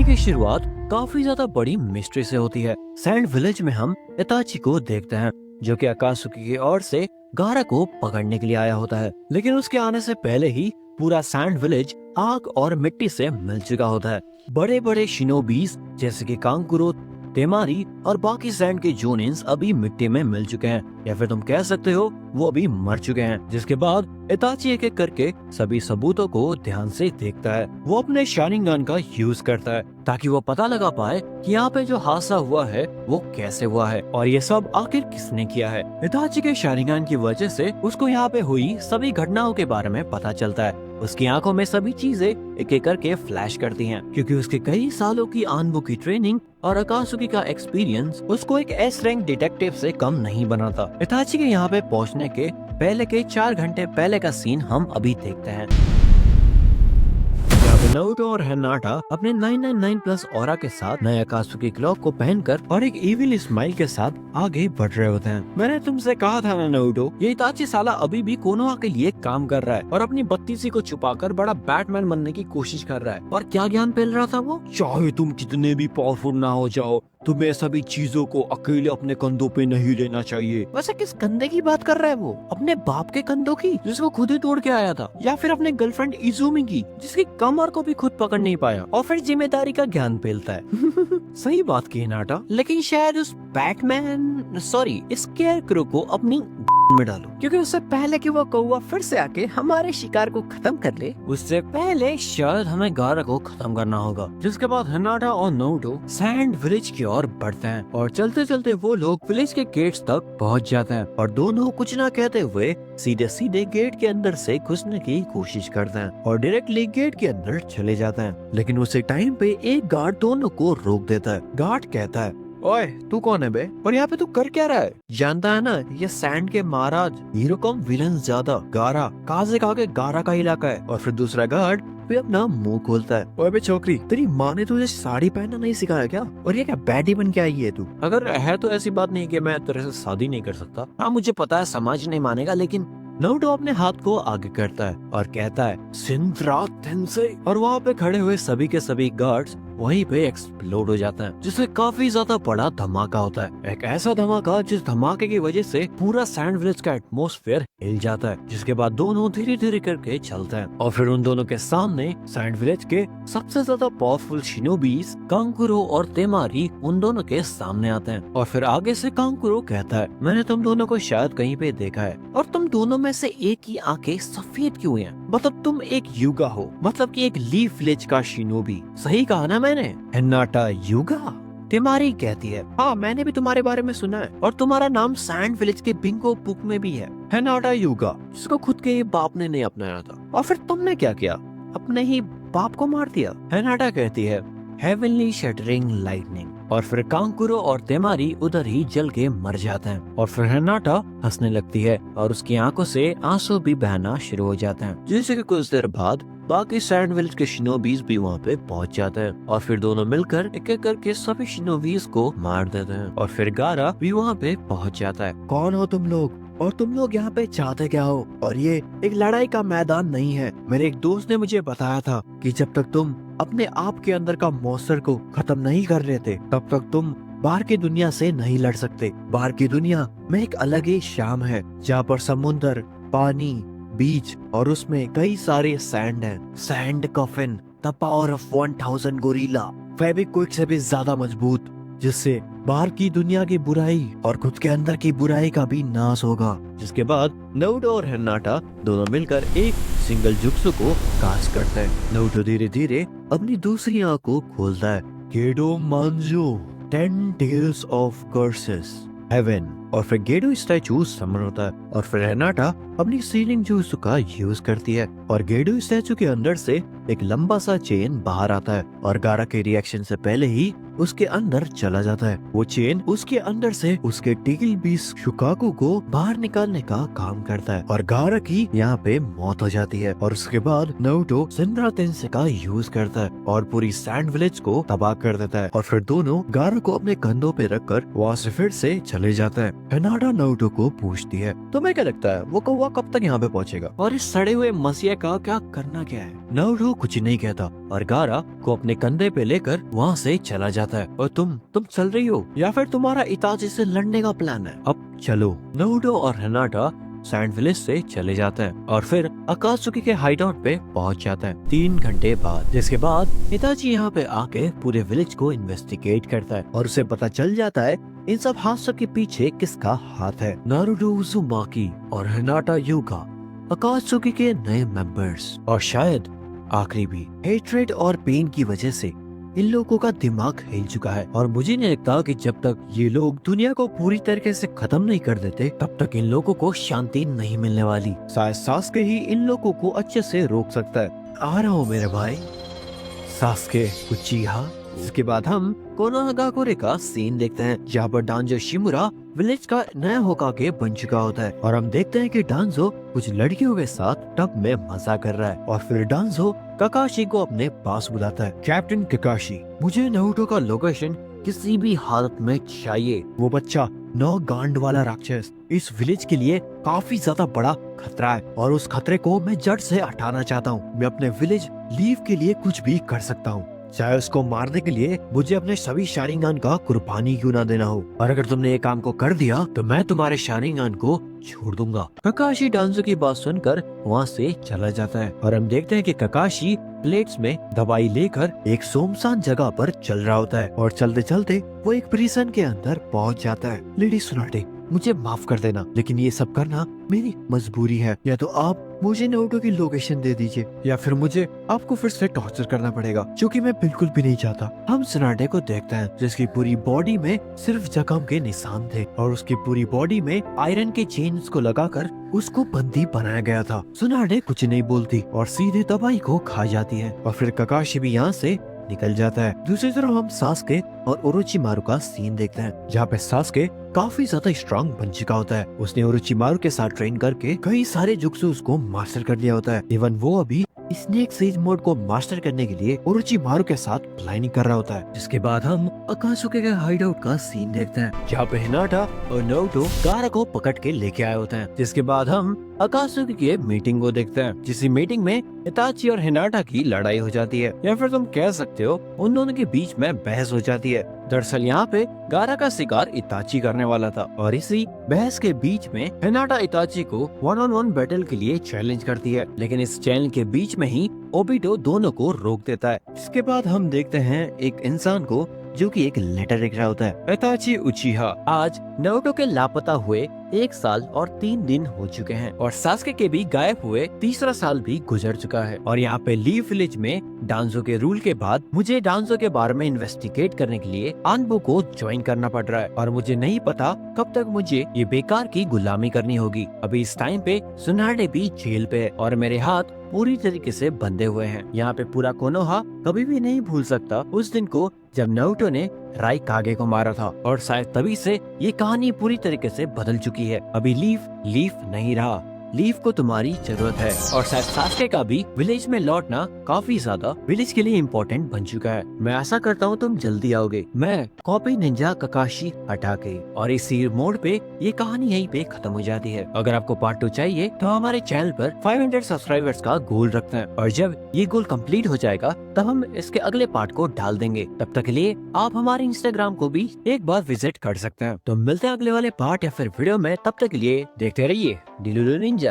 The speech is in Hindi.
की शुरुआत काफी ज्यादा बड़ी मिस्ट्री से होती है। सैंड विलेज में हम इताची को देखते हैं जो कि अकात्सुकी की ओर से गारा को पकड़ने के लिए आया होता है, लेकिन उसके आने से पहले ही पूरा सैंड विलेज आग और मिट्टी से मिल चुका होता है। बड़े बड़े शिनोबीज जैसे कि कांकुरो, तेमारी और बाकी सैंड के जोनिन्स अभी मिट्टी में मिल चुके हैं, या फिर तुम कह सकते हो वो अभी मर चुके हैं। जिसके बाद इताची एक एक करके सभी सबूतों को ध्यान से देखता है। वो अपने शाइनिंग गन का यूज करता है ताकि वो पता लगा पाए कि यहाँ पे जो हादसा हुआ है वो कैसे हुआ है और ये सब आखिर किसने किया है। इताची के शाइनिंग गन की वजह से उसको यहाँ पे हुई सभी घटनाओं के बारे में पता चलता है। उसकी आंखों में सभी चीजें एक एक करके फ्लैश करती हैं, क्योंकि उसके कई सालों की आनवो की ट्रेनिंग और अकात्सुकी का एक्सपीरियंस उसको एक एस रैंक डिटेक्टिव से कम नहीं बनाता। इताची के यहाँ पे पहुँचने के पहले के 4 घंटे पहले का सीन हम अभी देखते हैं। नारुतो और हिनाटा अपने 999 प्लस ऑरा के साथ नए अकात्सुकी क्लॉक को पहनकर और एक इविल स्माइल के साथ आगे बढ़ रहे होते हैं। मैंने तुमसे कहा था ना नारुतो, ये इताची साला अभी भी कोनोहा के लिए काम कर रहा है और अपनी बत्तीसी को छुपाकर बड़ा बैटमैन बनने की कोशिश कर रहा है। और क्या ज्ञान फैल रहा था वो, चाहे तुम कितने भी पावरफुल ना हो जाओ, तुम्हें सभी चीजों को अकेले अपने कंधों पे नहीं लेना चाहिए। वैसे किस कंधे की बात कर रहा है वो, अपने बाप के कंधों की जिसको खुद ही तोड़ के आया था, या फिर अपने गर्लफ्रेंड इजुमी की जिसकी कमर को भी खुद पकड़ नहीं पाया और फिर जिम्मेदारी का ज्ञान फैलता है। सही बात की नाटा, लेकिन शायद उस बैटमैन सॉरी स्केयरक्रो को अपनी में डालो, क्योंकि उससे पहले कि वो कौवा फिर से आके हमारे शिकार को खत्म कर ले, उससे पहले शायद हमें गारा को खत्म करना होगा। जिसके बाद हिनाटा और नारुतो सैंड विलेज की ओर बढ़ते हैं और चलते चलते वो लोग विलेज के गेट्स तक पहुंच जाते हैं और दोनों कुछ ना कहते हुए सीधे सीधे गेट के अंदर से घुसने की कोशिश करते हैं और डायरेक्टली गेट के अंदर चले जाते हैं। लेकिन उसी टाइम पे एक गार्ड दोनों को रोक देता है। गार्ड कहता है, ओए तू कौन है बे, और यहाँ पे तू कर क्या रहा है? जानता है ना ये सैंड के महाराज हीरो कम विलन ज्यादा गारा काजे का के गारा का इलाका है। और फिर दूसरा गार्ड भी अपना मुंह खोलता है, ओए बे छोकरी, तेरी माँ ने तुझे साड़ी पहनना नहीं सिखाया क्या? और ये क्या बैडी बन के आई है तू? अगर है तो ऐसी बात नहीं कि मैं तेरे से शादी नहीं कर सकता। हाँ मुझे पता है समाज नहीं मानेगा, लेकिन नारुतो अपने हाथ को आगे करता है और कहता है सिंद्रा तेंसेई, और वहाँ पे खड़े हुए सभी के सभी गार्ड्स वहीं पे एक्सप्लोड हो जाता है, जिससे काफी ज्यादा बड़ा धमाका होता है। एक ऐसा धमाका जिस धमाके की वजह से पूरा सैंड विलेज का एटमॉस्फेयर हिल जाता है। जिसके बाद दोनों धीरे धीरे करके चलते हैं और फिर उन दोनों के सामने सैंड विलेज के सबसे ज्यादा पावरफुल शिनोबीज कांकुरो और तेमारी उन दोनों के सामने आते हैं। और फिर आगे से कांकुरो कहता है, मैंने तुम दोनों को शायद कहीं पे देखा है, और तुम दोनों में से एक की आंखें सफेद क्यों हैं? मतलब तुम एक युगा हो, मतलब कि एक लीफ विलेज का शिनोबी। सही कहा ना मैंने? हिनाटा युगा? तेमारी कहती है, हाँ मैंने भी तुम्हारे बारे में सुना है और तुम्हारा नाम सैंड विलेज के बिंगो बुक में भी है। हिनाटा युगा, जिसको खुद के बाप ने नहीं अपनाया था। और फिर तुमने क्या किया, अपने ही बाप को मार दिया। हिनाटा कहती है, हेवनली शटरिंग लाइटनिंग। और फिर कांकुरो और तेमारी उधर ही जल के मर जाते हैं। और फिर हिनाटा हंसने लगती है और उसकी आंखों से आंसू भी बहना शुरू हो जाते हैं। जिससे कि कुछ देर बाद बाकी सैंड विलेज के शिनोबीज भी वहाँ पे पहुँच जाते हैं और फिर दोनों मिलकर एक एक करके सभी शिनोबीज को मार देते हैं। और फिर गारा भी वहाँ पे पहुँच जाता है। कौन हो तुम लोग, और तुम लोग यहाँ पे चाहते क्या हो? और ये एक लड़ाई का मैदान नहीं है। मेरे एक दोस्त ने मुझे बताया था कि जब तक तुम अपने आप के अंदर का मॉन्स्टर को खत्म नहीं कर लेते तब तक तुम बाहर की दुनिया से नहीं लड़ सकते। बाहर की दुनिया में एक अलग ही शाम है जहाँ पर समुंदर, पानी, बीच और उसमें कई सारे सैंड हैं। Sand coffin, the power of 1000 gorilla, Fevikwik से भी ज्यादा मजबूत, जिससे बाहर की दुनिया की बुराई और खुद के अंदर की बुराई का भी नाश होगा। जिसके बाद नारुतो और हिनाटा दोनों मिलकर एक सिंगल जुत्सु को कास्ट करते हैं। नारुतो धीरे धीरे अपनी दूसरी आंख को खोलता है, गेडो मांजो 10 टेल्स ऑफ कर्सेस हेवन। और फिर गेडो स्टैचू समन होता है और फिर हिनाटा अपनी सीलिंग जुत्सु का यूज करती है और गेडो स्टैचू के अंदर से एक लंबा सा चेन बाहर आता है और गारा के रिएक्शन से पहले ही उसके अंदर चला जाता है। वो चेन उसके अंदर से उसके टेल बीस्ट शुकाकू को बाहर निकालने का काम करता है और गारा की यहाँ पे मौत हो जाती है। और उसके बाद नारुतो सिंद्रा तेंसेई का यूज करता है और पूरी सैंड विलेज को तबाह कर देता है और फिर दोनों गारा को अपने कंधों पे रखकर वहाँ से फिर से चले जाते हैं। हिनाटा नारुतो को पूछती है, तुम्हें क्या लगता है वो कौवा कब तक यहाँ पे पहुँचेगा और इस सड़े हुए मसीहा का क्या करना क्या है। नारुतो कुछ नहीं कहता और गारा को अपने कंधे पे लेकर वहाँ से चला जाता है। और तुम चल रही हो या फिर तुम्हारा इताची से लड़ने का प्लान है? अब चलो। नारुतो और हिनाटा सैंड विलेज से चले जाते हैं और फिर अकात्सुकी के हाइडआउट पे पहुंच जाते हैं 3 घंटे बाद, जिसके बाद हिताची यहाँ पे आके पूरे विलेज को इन्वेस्टिगेट करता है और उसे पता चल जाता है इन सब हादसों के पीछे किसका हाथ है। नारुतो उज़ुमाकी और हिनाटा यूगा अकात्सुकी के नए मेंबर्स और शायद आखिरी भी। हेट्रेड और पेन की वजह से इन लोगों का दिमाग हिल चुका है और मुझे नहीं लगता कि जब तक ये लोग दुनिया को पूरी तरीके से खत्म नहीं कर देते तब तक इन लोगों को शांति नहीं मिलने वाली। शायद सास्के ही इन लोगों को अच्छे से रोक सकता है। आ रहा हूँ मेरे भाई, सास्के उचिहा। इसके बाद हम कोनोहागाकुरे का सीन देखते हैं जहाँ पर डांजो शिमुरा विलेज का नया होकागे बन चुका होता है और हम देखते हैं कि डांजो कुछ लड़कियों के साथ टब में मजा कर रहा है और फिर डांजो काकाशी को अपने पास बुलाता है। कैप्टन काकाशी, मुझे नारुतो का लोकेशन किसी भी हालत में चाहिए। वो बच्चा 9 गांड वाला राक्षस इस विलेज के लिए काफी ज्यादा बड़ा खतरा है और उस खतरे को मैं जड़ से हटाना चाहता हूँ। मैं अपने विलेज लीव के लिए कुछ भी कर सकता हूँ, चाहे उसको मारने के लिए मुझे अपने सभी शारिंगान का कुर्बानी क्यों ना देना हो। और अगर तुमने ये काम को कर दिया तो मैं तुम्हारे शारिंगान को छोड़ दूंगा। काकाशी डांजो की बात सुनकर वहाँ से चला जाता है और हम देखते हैं कि काकाशी प्लेट्स में दवाई लेकर एक सुनसान जगह पर चल रहा होता है और चलते चलते वो एक प्रिजन के अंदर पहुँच जाता है। लेडी सुनाटे, मुझे माफ कर देना लेकिन ये सब करना मेरी मजबूरी है। या तो आप मुझे नारुतो की लोकेशन दे दीजिए या फिर मुझे आपको फिर से टॉर्चर करना पड़ेगा, जो कि मैं बिल्कुल भी नहीं चाहता। हम सुनाटे को देखते हैं जिसकी पूरी बॉडी में सिर्फ जख्म के निशान थे और उसकी पूरी बॉडी में आयरन के चेन्स को लगाकर उसको बंदी बनाया गया था। सुनाटे कुछ नहीं बोलती और सीधे दवाई को खा जाती है और फिर काकाशी भी यहाँ से निकल जाता है। दूसरी तरफ हम सास्के और ओरोचिमारू का सीन देखते हैं जहाँ पे सास्के काफी ज्यादा स्ट्रांग बन चुका होता है। उसने ओरोचिमारू के साथ ट्रेन करके कई सारे जुक्सु उसको मास्टर कर लिया होता है। इवन वो अभी स्नेक सेज मोड को मास्टर करने के लिए ओरोचिमारू के साथ प्लानिंग कर रहा होता है। जिसके बाद हम अकात्सुकी के हाइडआउट का सीन देखते हैं जहाँ पे हिनाटा और नारुतो गारा को पकड़ के लेके आए होते हैं। जिसके बाद हम अकात्सुकी की मीटिंग को देखते हैं जिस मीटिंग में हिताची और हिनाटा की लड़ाई हो जाती है या फिर तुम कह सकते हो उन दोनों के बीच में बहस हो जाती है। दरअसल यहाँ पे गारा का शिकार इताची करने वाला था और इसी बहस के बीच में हिनाटा इताची को 1-on-1 बैटल के लिए चैलेंज करती है, लेकिन इस चैलेंज के बीच में ही ओबिटो दोनों को रोक देता है। इसके बाद हम देखते हैं एक इंसान को जो कि एक लेटर लिख रहा होता है। इताची उचिहा, आज नारुतो के लापता हुए 1 साल और 3 दिन हो चुके हैं और सास्के के भी गायब हुए 3रा साल भी गुजर चुका है और यहाँ पे लीव विलेज में डांजो के रूल के बाद मुझे डांजो के बारे में इन्वेस्टिगेट करने के लिए आनबो को ज्वाइन करना पड़ रहा है और मुझे नहीं पता कब तक मुझे ये बेकार की गुलामी करनी होगी। अभी इस टाइम पे सुनाटे भी जेल पे है और मेरे हाथ पूरी तरीके से बंधे हुए हैं। यहाँ पे पूरा कोनोहा कभी भी नहीं भूल सकता उस दिन को जब नारुतो ने राइकागे को मारा था और शायद तभी से ये कहानी पूरी तरीके से बदल चुकी है। अभी लीफ नहीं रहा, लीफ को तुम्हारी जरूरत है और शायद सास्के का भी विलेज में लौटना काफी ज्यादा विलेज के लिए इम्पोर्टेंट बन चुका है। मैं आशा करता हूँ तुम जल्दी आओगे। मैं कॉपी निंजा काकाशी हटा के और इसी मोड पे ये कहानी यहीं पे खत्म हो जाती है। अगर आपको पार्ट 2 चाहिए तो हमारे चैनल पर 500 सब्सक्राइबर्स का गोल रखते हैं और जब ये गोल कंप्लीट हो जाएगा तब हम इसके अगले पार्ट को डाल देंगे। तब तक के लिए आप हमारे इंस्टाग्राम को भी एक बार विजिट कर सकते हैं। तो मिलते हैं अगले वाले पार्ट या फिर वीडियो में, तब तक के लिए देखते रहिए डिलुलु निंजा।